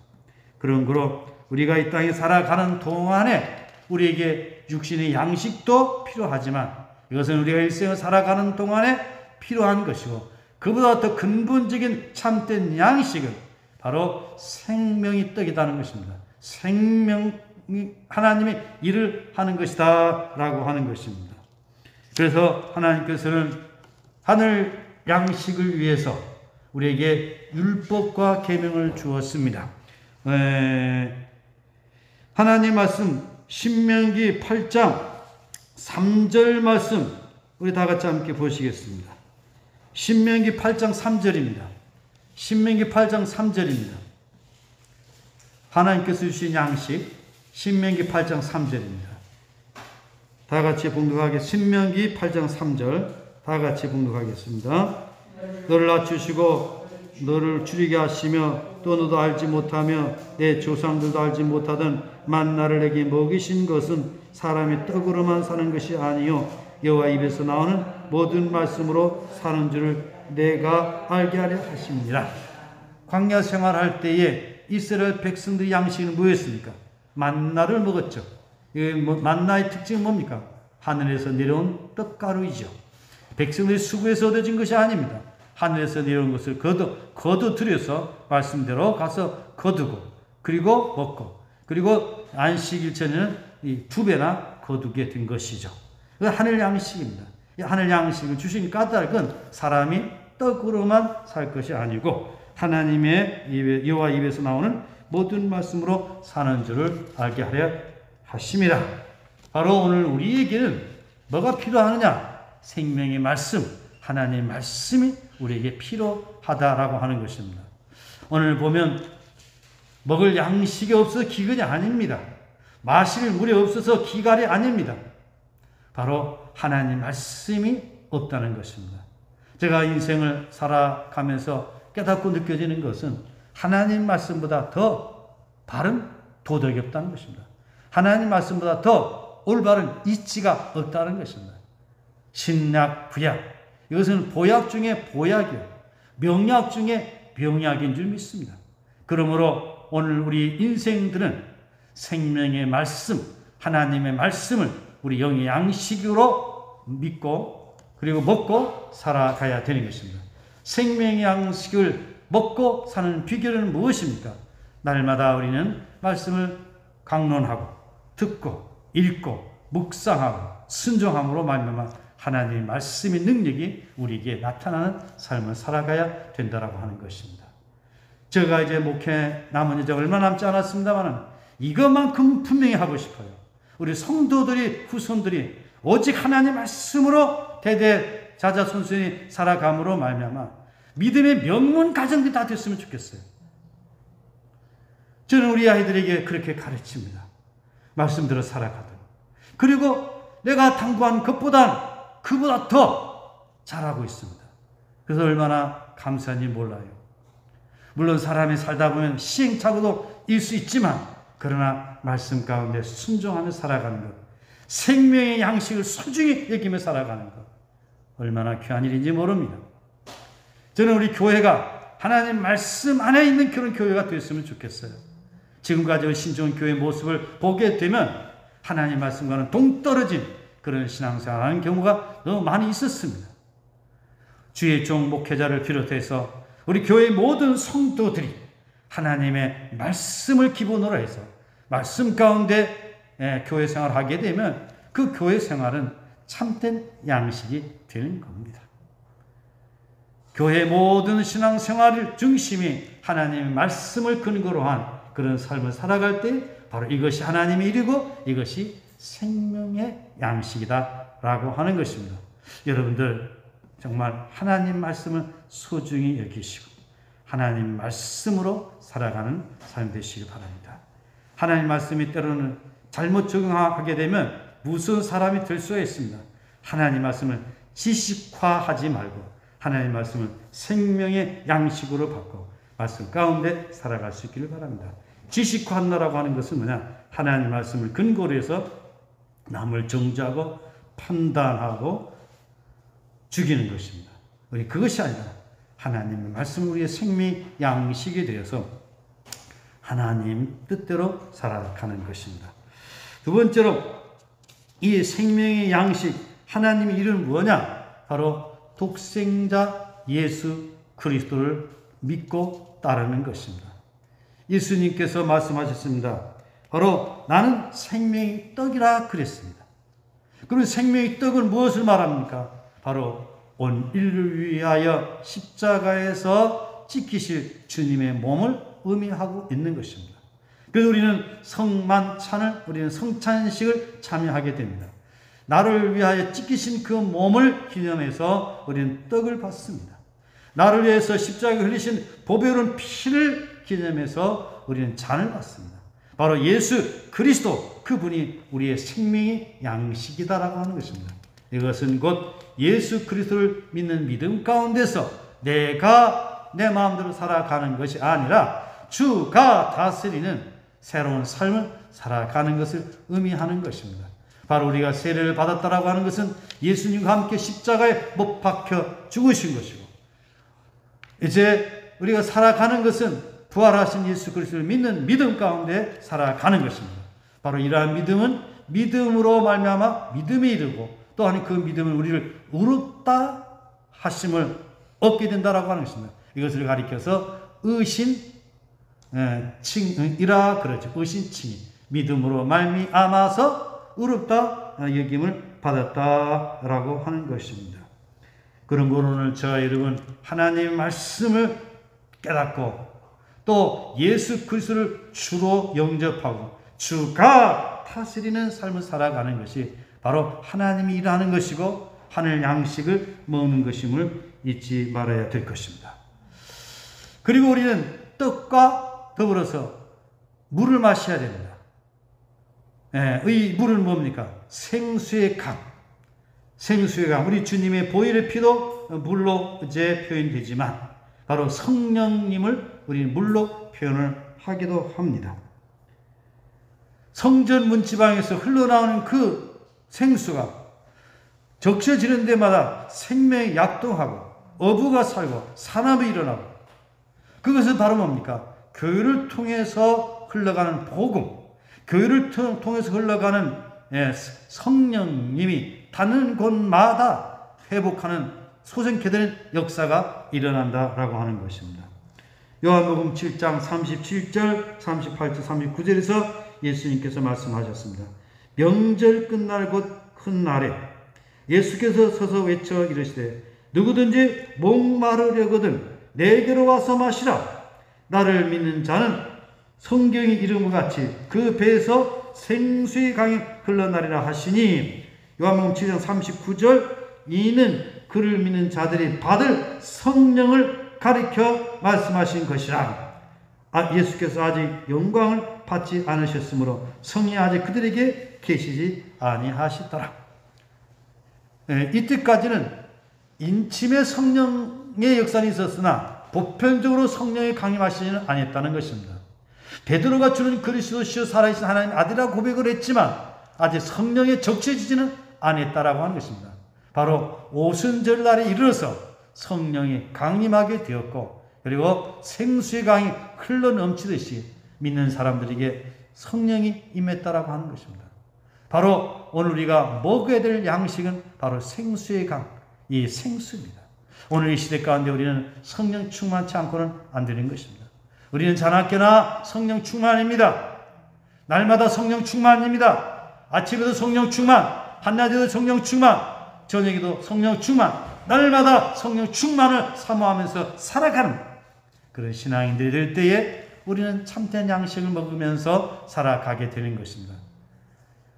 그런 거로 우리가 이 땅에 살아가는 동안에 우리에게 육신의 양식도 필요하지만 이것은 우리가 일생을 살아가는 동안에 필요한 것이고 그보다 더 근본적인 참된 양식은 바로 생명의 떡이라는 것입니다. 생명이 하나님의 일을 하는 것이다 라고 하는 것입니다. 그래서 하나님께서는 하늘 양식을 위해서 우리에게 율법과 계명을 주었습니다. 하나님 말씀 신명기 8장 3절 말씀 우리 다 같이 함께 보시겠습니다. 신명기 8장 3절입니다. 신명기 8장 3절입니다. 하나님께서 주신 양식 신명기 8장 3절입니다. 다 같이 봉독하겠습니다. 신명기 8장 3절 다 같이 봉독하겠습니다. 너를 낮추시고 너를 줄이게 하시며 또 너도 알지 못하며 내 조상들도 알지 못하던 만나를 내게 먹이신 것은 사람이 떡으로만 사는 것이 아니요 여호와 입에서 나오는 모든 말씀으로 사는 줄을 내가 알게 하려 하십니다. 광야 생활할 때에 이스라엘 백성들의 양식은 뭐였습니까? 만나를 먹었죠. 만나의 특징은 뭡니까? 하늘에서 내려온 떡가루이죠. 백성들이 수고해서 얻어진 것이 아닙니다. 하늘에서 내려온 것을 거두들여서 말씀대로 가서 거두고 그리고 먹고 그리고 안식일 전에는 이 2배나 거두게 된 것이죠. 그 하늘 양식입니다. 이 하늘 양식을 주신 까닭은 사람이 떡으로만 살 것이 아니고 하나님의 입에, 여호와 입에서 나오는 모든 말씀으로 사는 줄을 알게 하려 하심이라. 바로 오늘 우리에게는 뭐가 필요하느냐? 생명의 말씀, 하나님의 말씀이 우리에게 필요하다라고 하는 것입니다. 오늘 보면 먹을 양식이 없어서 기근이 아닙니다. 마실 물이 없어서 기갈이 아닙니다. 바로 하나님 말씀이 없다는 것입니다. 제가 인생을 살아가면서 깨닫고 느껴지는 것은 하나님 말씀보다 더 바른 도덕이 없다는 것입니다. 하나님 말씀보다 더 올바른 이치가 없다는 것입니다. 신약, 구약, 이것은 보약 중에 보약이요, 명약 중에 명약인 줄 믿습니다. 그러므로 오늘 우리 인생들은 생명의 말씀, 하나님의 말씀을 우리 영의 양식으로 믿고 그리고 먹고 살아가야 되는 것입니다. 생명의 양식을 먹고 사는 비결은 무엇입니까? 날마다 우리는 말씀을 강론하고 듣고 읽고 묵상하고 순종함으로 말미암아 하나님의 말씀의 능력이 우리에게 나타나는 삶을 살아가야 된다라고 하는 것입니다. 제가 이제 목회 남은 이제 얼마 남지 않았습니다만 이것만큼 분명히 하고 싶어요. 우리 성도들이 후손들이 오직 하나님 말씀으로 대대 자자손손히 살아감으로 말미암아 믿음의 명문 가정들이 다 됐으면 좋겠어요. 저는 우리 아이들에게 그렇게 가르칩니다. 말씀대로 살아가도록. 그리고 내가 당부한 그보다 더 잘하고 있습니다. 그래서 얼마나 감사한지 몰라요. 물론 사람이 살다 보면 시행착오도 일 수 있지만 그러나 말씀 가운데 순종하며 살아가는 것, 생명의 양식을 소중히 여기며 살아가는 것, 얼마나 귀한 일인지 모릅니다. 저는 우리 교회가 하나님 말씀 안에 있는 그런 교회가 됐으면 좋겠어요. 지금까지 신종교회의 모습을 보게 되면 하나님 말씀과는 동떨어진 그런 신앙생활하는 경우가 너무 많이 있었습니다. 주의 종 목회자를 비롯해서 우리 교회의 모든 성도들이 하나님의 말씀을 기본으로 해서 말씀 가운데 교회 생활을 하게 되면 그 교회 생활은 참된 양식이 되는 겁니다. 교회의 모든 신앙생활을 중심이 하나님의 말씀을 근거로 한 그런 삶을 살아갈 때 바로 이것이 하나님의 일이고 이것이 생명의 양식이다라고 하는 것입니다. 여러분들 정말 하나님 말씀을 소중히 여기시고 하나님 말씀으로 살아가는 삶 되시기 바랍니다. 하나님 말씀이 때로는 잘못 적용하게 되면 무서운 사람이 될 수가 있습니다. 하나님 말씀을 지식화하지 말고 하나님 말씀을 생명의 양식으로 바꿔 말씀 가운데 살아갈 수 있기를 바랍니다. 지식화한다라고 하는 것은 뭐냐? 하나님 말씀을 근거로 해서 남을 정죄하고 판단하고 죽이는 것입니다. 우리 그것이 아니라 하나님의 말씀 우리의 생명 양식이 되어서 하나님 뜻대로 살아가는 것입니다. 두 번째로 이 생명의 양식 하나님의 이름은 뭐냐? 바로 독생자 예수 그리스도를 믿고 따르는 것입니다. 예수님께서 말씀하셨습니다. 바로 나는 생명의 떡이라 그랬습니다. 그러면 생명의 떡은 무엇을 말합니까? 바로 온 인류를 위하여 십자가에서 지키실 주님의 몸을 의미하고 있는 것입니다. 그래서 우리는 성만찬을, 우리는 성찬식을 참여하게 됩니다. 나를 위하여 찢기신 그 몸을 기념해서 우리는 떡을 받습니다. 나를 위해서 십자가에 흘리신 보배로운 피를 기념해서 우리는 잔을 받습니다. 바로 예수 그리스도, 그분이 우리의 생명의 양식이다라고 하는 것입니다. 이것은 곧 예수 그리스도를 믿는 믿음 가운데서 내가 내 마음대로 살아가는 것이 아니라 주가 다스리는 새로운 삶을 살아가는 것을 의미하는 것입니다. 바로 우리가 세례를 받았다라고 하는 것은 예수님과 함께 십자가에 못 박혀 죽으신 것이고, 이제 우리가 살아가는 것은 부활하신 예수 그리스도를 믿는 믿음 가운데 살아가는 것입니다. 바로 이러한 믿음은 믿음으로 말미암아 믿음에 이르고, 또한 그 믿음은 우리를 의롭다 하심을 얻게 된다라고 하는 것입니다. 이것을 가리켜서 의신칭이라 그러죠. 의신칭이 믿음으로 말미암아서 의롭다 여김을 받았다라고 하는 것입니다. 그런 건 오늘 저와 여러분 하나님의 말씀을 깨닫고 또 예수 그리스도를 주로 영접하고 주가 다스리는 삶을 살아가는 것이 바로 하나님이 일하는 것이고 하늘 양식을 먹는 것임을 잊지 말아야 될 것입니다. 그리고 우리는 떡과 더불어서 물을 마셔야 됩니다. 이 물은 뭡니까? 생수의 강. 생수의 강. 우리 주님의 보혈의 피도 물로 이제 표현되지만 바로 성령님을 우리는 물로 표현을 하기도 합니다. 성전 문지방에서 흘러나오는 그 생수가 적셔지는 데마다 생명이 약동하고 어부가 살고 산업이 일어나고, 그것은 바로 뭡니까? 교회를 통해서 흘러가는 복음, 교회를 통해서 흘러가는 성령님이 닿는 곳마다 회복하는 소생케 되는 역사가 일어난다라고 하는 것입니다. 요한복음 7장 37절, 38절, 39절에서 예수님께서 말씀하셨습니다. 명절 끝날 곧 큰 날에 예수께서 서서 외쳐 이르시되 누구든지 목마르려거든 내게로 와서 마시라. 나를 믿는 자는 성경이 이름과 같이 그 배에서 생수의 강이 흘러나리라 하시니, 요한복음 7장 39절, 이는 그를 믿는 자들이 받을 성령을 가리켜 말씀하신 것이라. 예수께서 아직 영광을 받지 않으셨으므로 성령이 아직 그들에게 계시지 아니하시더라. 이때까지는 인침의 성령의 역사는 있었으나 보편적으로 성령이 강림하시지는 않았다는 것입니다. 베드로가 주는 그리스도시요 살아계신 하나님 아들이라고 고백을 했지만 아직 성령에 적셔지지는 않았다라고 하는 것입니다. 바로 오순절날에 이르러서 성령이 강림하게 되었고, 그리고 생수의 강이 흘러 넘치듯이 믿는 사람들에게 성령이 임했다라고 하는 것입니다. 바로 오늘 우리가 먹어야 될 양식은 바로 생수의 강, 이 생수입니다. 오늘 이 시대 가운데 우리는 성령 충만치 않고는 안 되는 것입니다. 우리는 자나깨나 성령 충만입니다. 날마다 성령 충만입니다. 아침에도 성령 충만, 한낮에도 성령 충만, 저녁에도 성령 충만, 날마다 성령 충만을 사모하면서 살아가는 그런 신앙인들이 될 때에 우리는 참된 양식을 먹으면서 살아가게 되는 것입니다.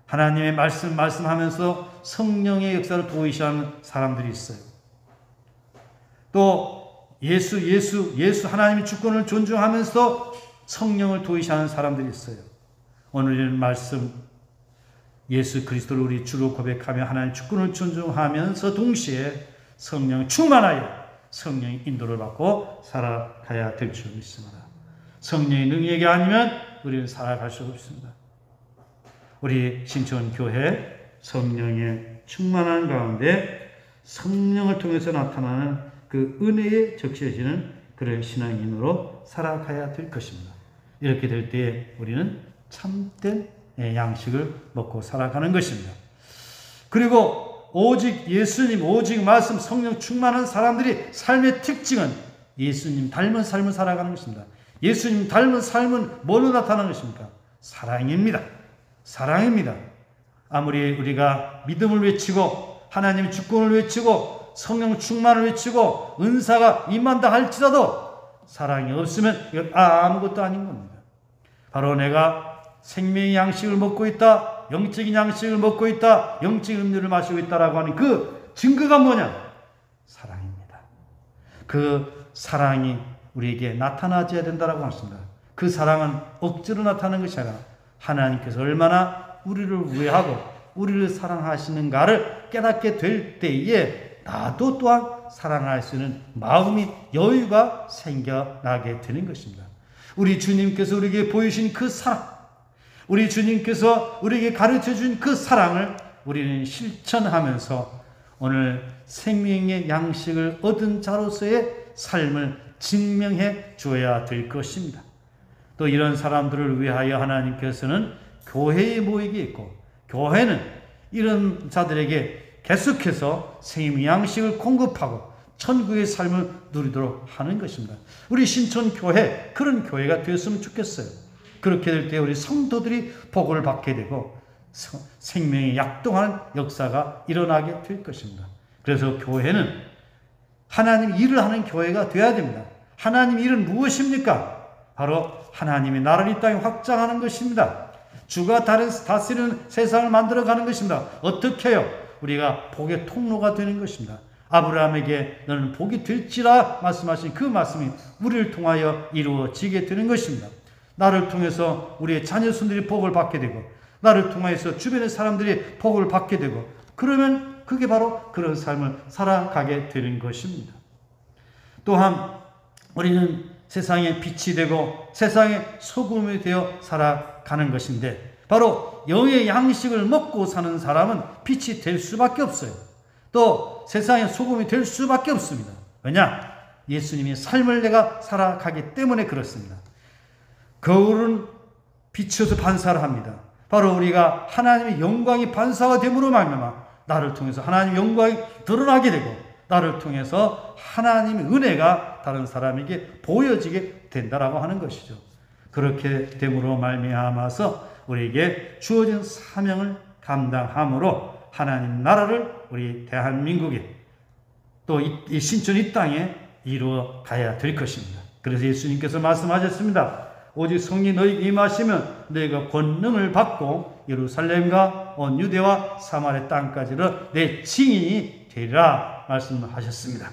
하나님의 말씀하면서 성령의 역사를 도의시하는 사람들이 있어요. 또 예수 하나님의 주권을 존중하면서 성령을 도의시하는 사람들이 있어요. 오늘의 말씀, 예수 그리스도를 우리 주로 고백하며 하나님 주권을 존중하면서 동시에 성령 충만하여 성령의 인도를 받고 살아가야 될 줄 믿습니다. 성령의 능력이 아니면 우리는 살아갈 수 없습니다. 우리 신천교회 성령의 충만한 가운데 성령을 통해서 나타나는 그 은혜에 적셔지는 그런 신앙인으로 살아가야 될 것입니다. 이렇게 될 때에 우리는 참된 양식을 먹고 살아가는 것입니다. 그리고 오직 예수님, 오직 말씀, 성령 충만한 사람들이 삶의 특징은 예수님 닮은 삶을 살아가는 것입니다. 예수님 닮은 삶은 뭘로 나타나는 것입니까? 사랑입니다. 사랑입니다. 아무리 우리가 믿음을 외치고 하나님의 주권을 외치고 성령 충만을 외치고 은사가 임한다 할지라도 사랑이 없으면 이건 아무것도 아닌 겁니다. 바로 내가 생명의 양식을 먹고 있다, 영적인 양식을 먹고 있다, 영적인 음료를 마시고 있다라고 하는 그 증거가 뭐냐? 사랑입니다. 그 사랑이 우리에게 나타나줘야 된다라고 하십니다. 그 사랑은 억지로 나타나는 것이 아니라 하나님께서 얼마나 우리를 우애하고 우리를 사랑하시는가를 깨닫게 될 때에 나도 또한 사랑할 수 있는 마음이 여유가 생겨나게 되는 것입니다. 우리 주님께서 우리에게 보이신 그 사랑, 우리 주님께서 우리에게 가르쳐준 그 사랑을 우리는 실천하면서 오늘 생명의 양식을 얻은 자로서의 삶을 증명해 줘야 될 것입니다. 또 이런 사람들을 위하여 하나님께서는 교회에 모이게 있고, 교회는 이런 자들에게 계속해서 생명의 양식을 공급하고 천국의 삶을 누리도록 하는 것입니다. 우리 신촌교회, 그런 교회가 되었으면 좋겠어요. 그렇게 될 때 우리 성도들이 복을 받게 되고 생명이 약동하는 역사가 일어나게 될 것입니다. 그래서 교회는 하나님 일을 하는 교회가 되어야 됩니다. 하나님 일은 무엇입니까? 바로 하나님의 나라를 이 땅에 확장하는 것입니다. 주가 다스리는 세상을 만들어가는 것입니다. 어떻게 해요? 우리가 복의 통로가 되는 것입니다. 아브라함에게 너는 복이 될지라 말씀하신 그 말씀이 우리를 통하여 이루어지게 되는 것입니다. 나를 통해서 우리의 자녀손들이 복을 받게 되고, 나를 통해서 주변의 사람들이 복을 받게 되고, 그러면 그게 바로 그런 삶을 살아가게 되는 것입니다. 또한 우리는 세상의 빛이 되고 세상의 소금이 되어 살아가는 것인데, 바로 영의 양식을 먹고 사는 사람은 빛이 될 수밖에 없어요. 또 세상의 소금이 될 수밖에 없습니다. 왜냐? 예수님의 삶을 내가 살아가기 때문에 그렇습니다. 거울은 비춰서 반사를 합니다. 바로 우리가 하나님의 영광이 반사가 됨으로 말미암아 나를 통해서 하나님의 영광이 드러나게 되고, 나를 통해서 하나님의 은혜가 다른 사람에게 보여지게 된다라고 하는 것이죠. 그렇게 됨으로 말미암아서 우리에게 주어진 사명을 감당함으로 하나님 나라를 우리 대한민국에 또 이 신촌 이 땅에 이루어 가야 될 것입니다. 그래서 예수님께서 말씀하셨습니다. 오직 성령이 너희에게 임하시면 너희가 권능을 받고 예루살렘과 온 유대와 사마리아 땅까지로 내 증인이 되리라 말씀하셨습니다.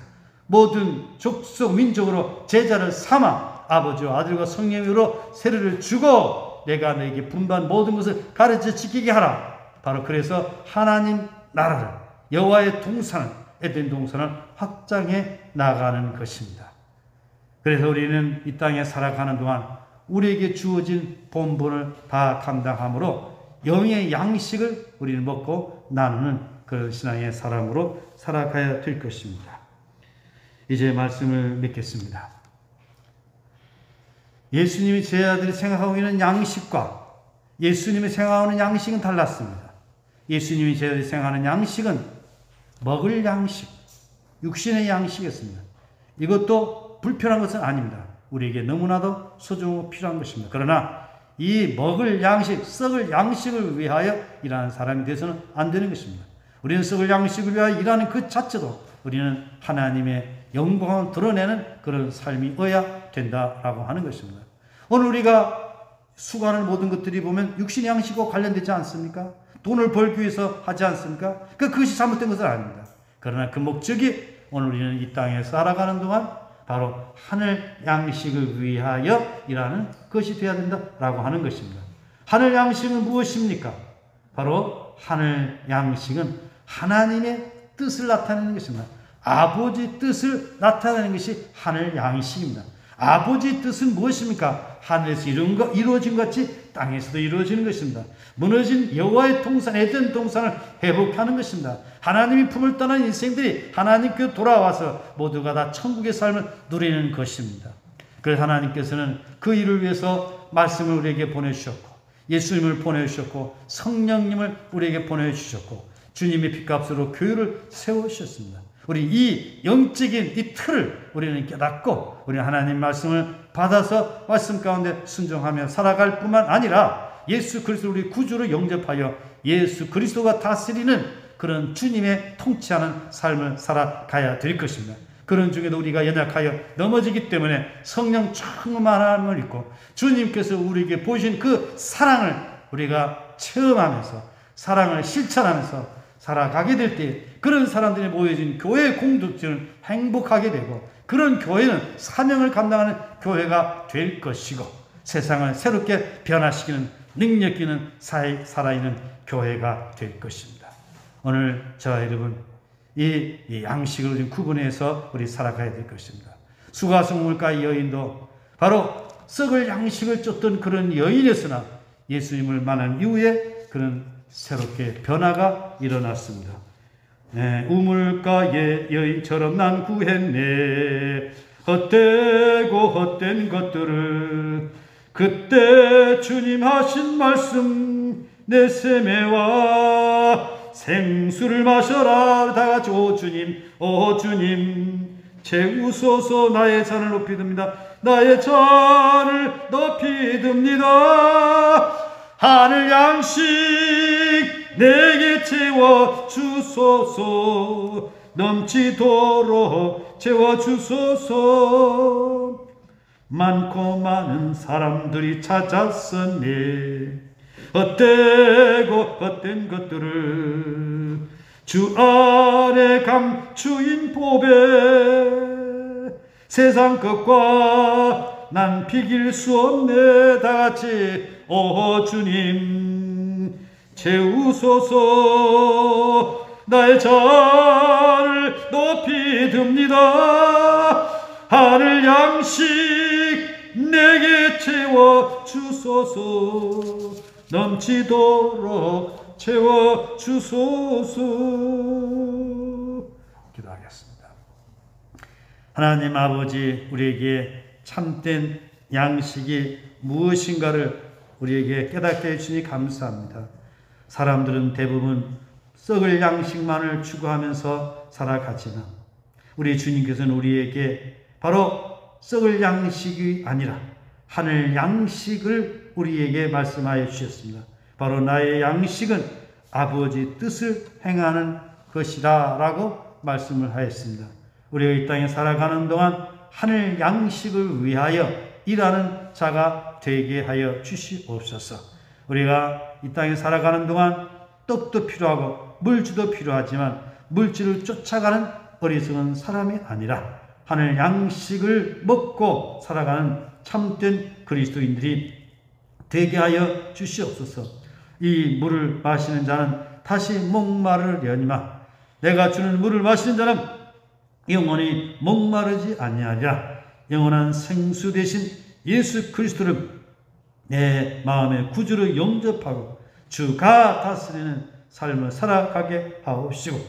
모든 족속 민족으로 제자를 삼아 아버지와 아들과 성령으로 세례를 주고 내가 너에게 분반 모든 것을 가르쳐 지키게 하라. 바로 그래서 하나님 나라를, 여호와의 동산을, 에덴 동산을 확장해 나가는 것입니다. 그래서 우리는 이 땅에 살아가는 동안 우리에게 주어진 본분을 다 감당함으로 영의 양식을 우리는 먹고 나누는 그런 신앙의 사람으로 살아가야 될 것입니다. 이제 말씀을 맺겠습니다. 예수님이 제자들이 생각하고 있는 양식과 예수님이 생각하는 양식은 달랐습니다. 예수님이 제자들이 생각하는 양식은 먹을 양식, 육신의 양식이었습니다. 이것도 불편한 것은 아닙니다. 우리에게 너무나도 소중하고 필요한 것입니다. 그러나 이 먹을 양식, 썩을 양식을 위하여 일하는 사람이 되어서는 안 되는 것입니다. 우리는 썩을 양식을 위하여 일하는 그 자체도 우리는 하나님의 영광을 드러내는 그런 삶이어야 된다라고 하는 것입니다. 오늘 우리가 수고하는 모든 것들이 보면 육신 양식과 관련되지 않습니까? 돈을 벌기 위해서 하지 않습니까? 그것이 잘못된 것은 아닙니다. 그러나 그 목적이 오늘 우리는 이 땅에 살아가는 동안 바로 하늘 양식을 위하여 일하는 것이 되어야 된다라고 하는 것입니다. 하늘 양식은 무엇입니까? 바로 하늘 양식은 하나님의 뜻을 나타내는 것입니다. 아버지 뜻을 나타내는 것이 하늘 양식입니다. 아버지 뜻은 무엇입니까? 하늘에서 이루어진 것 같이 땅에서도 이루어지는 것입니다. 무너진 여호와의 동산, 에덴 동산을 회복하는 것입니다. 하나님이 품을 떠난 인생들이 하나님께 돌아와서 모두가 다 천국의 삶을 누리는 것입니다. 그래서 하나님께서는 그 일을 위해서 말씀을 우리에게 보내주셨고, 예수님을 보내주셨고, 성령님을 우리에게 보내주셨고, 주님의 핏값으로 교회를 세우셨습니다. 우리 이 영적인 이 틀을 우리는 깨닫고 우리는 하나님 말씀을 받아서 말씀 가운데 순종하며 살아갈 뿐만 아니라 예수 그리스도를 우리 구주로 영접하여 예수 그리스도가 다스리는 그런 주님의 통치하는 삶을 살아가야 될 것입니다. 그런 중에도 우리가 연약하여 넘어지기 때문에 성령 충만함을 입고 주님께서 우리에게 보신 그 사랑을 우리가 체험하면서 사랑을 실천하면서 살아가게 될 때 그런 사람들이 모여진 교회의 공동체는 행복하게 되고 그런 교회는 사명을 감당하는 교회가 될 것이고 세상을 새롭게 변화시키는 능력 있는 살아있는 교회가 될 것입니다. 오늘 저와 여러분 이 양식을 구분해서 우리 살아가야 될 것입니다. 수가성물가의 여인도 바로 썩을 양식을 쫓던 그런 여인이었으나 예수님을 만난 이후에 그런 새롭게 변화가 일어났습니다. 우물가의 여인처럼 난 구했네. 헛되고 헛된 것들을 그때 주님 하신 말씀 내 세매와 생수를 마셔라. 다 같이 오 주님 오 주님 채우소서. 나의 잔을 높이 듭니다. 나의 잔을 높이 듭니다. 하늘 양식 내게 채워 주소서. 넘치도록 채워 주소서. 많고 많은 사람들이 찾았었네. 헛되고 헛된 것들을 주 안에 감추인 보배. 세상 것과 난 비길 수 없네. 다같이 오 주님 채우소서. 나의 잔을 높이 듭니다. 하늘 양식 내게 채워 주소서. 넘치도록 채워 주소서. 기도하겠습니다. 하나님 아버지, 우리에게 참된 양식이 무엇인가를 우리에게 깨닫게 해주시니 감사합니다. 사람들은 대부분 썩을 양식만을 추구하면서 살아가지만 우리 주님께서는 우리에게 바로 썩을 양식이 아니라 하늘 양식을 우리에게 말씀하여 주셨습니다. 바로 나의 양식은 아버지 뜻을 행하는 것이다 라고 말씀을 하였습니다. 우리가 이 땅에 살아가는 동안 하늘 양식을 위하여 일하는 자가 되게 하여 주시옵소서. 우리가 이 땅에 살아가는 동안 떡도 필요하고 물질도 필요하지만 물질을 쫓아가는 어리석은 사람이 아니라 하늘 양식을 먹고 살아가는 참된 그리스도인들이 되게 하여 주시옵소서. 이 물을 마시는 자는 다시 목마르려니와 내가 주는 물을 마시는 자는 영원히 목마르지 아니하리라. 영원한 생수 대신 예수 그리스도를 내 마음의 구주로 영접하고 주가 다스리는 삶을 살아가게 하옵시고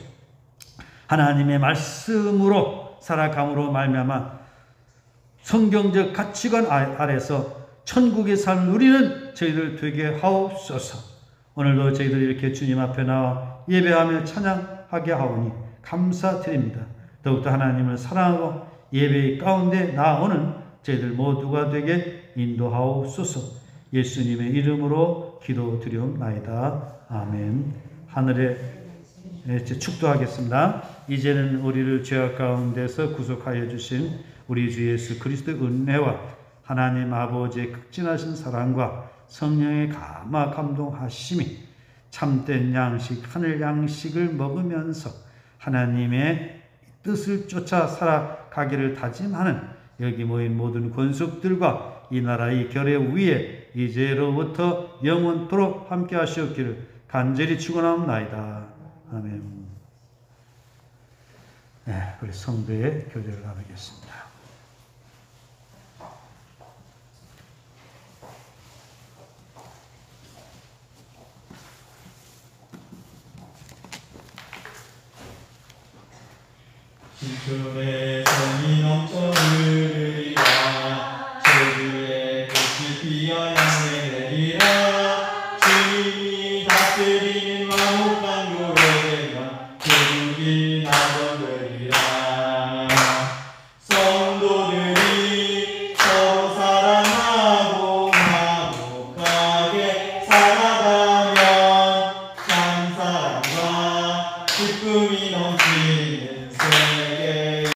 하나님의 말씀으로 살아감으로 말미암아 성경적 가치관 아래서 천국의 삶을 누리는 저희들 되게 하옵소서. 오늘도 저희들이 이렇게 주님 앞에 나와 예배하며 찬양하게 하오니 감사드립니다. 더욱더 하나님을 사랑하고 예배 가운데 나오는 저희들 모두가 되게 인도하옵소서. 예수님의 이름으로 기도드리옵나이다. 아멘. 하늘에 축도하겠습니다. 이제는 우리를 죄악 가운데서 구속하여 주신 우리 주 예수 그리스도의 은혜와 하나님 아버지의 극진하신 사랑과 성령의 감화 감동하심이 참된 양식 하늘 양식을 먹으면서 하나님의 뜻을 쫓아 살아가기를 다짐하는 여기 모인 모든 권속들과 이 나라의 결의 위에 이제로부터 영원토록 함께 하시옵기를 간절히 축원하옵나이다. 아멘. 네, 우리 성도의 교제를 나누겠습니다. 주의 성이 넘쳐 흐르리라. 제주의 꽃이 피어 향내리라. 주님이 다스리는 왕국가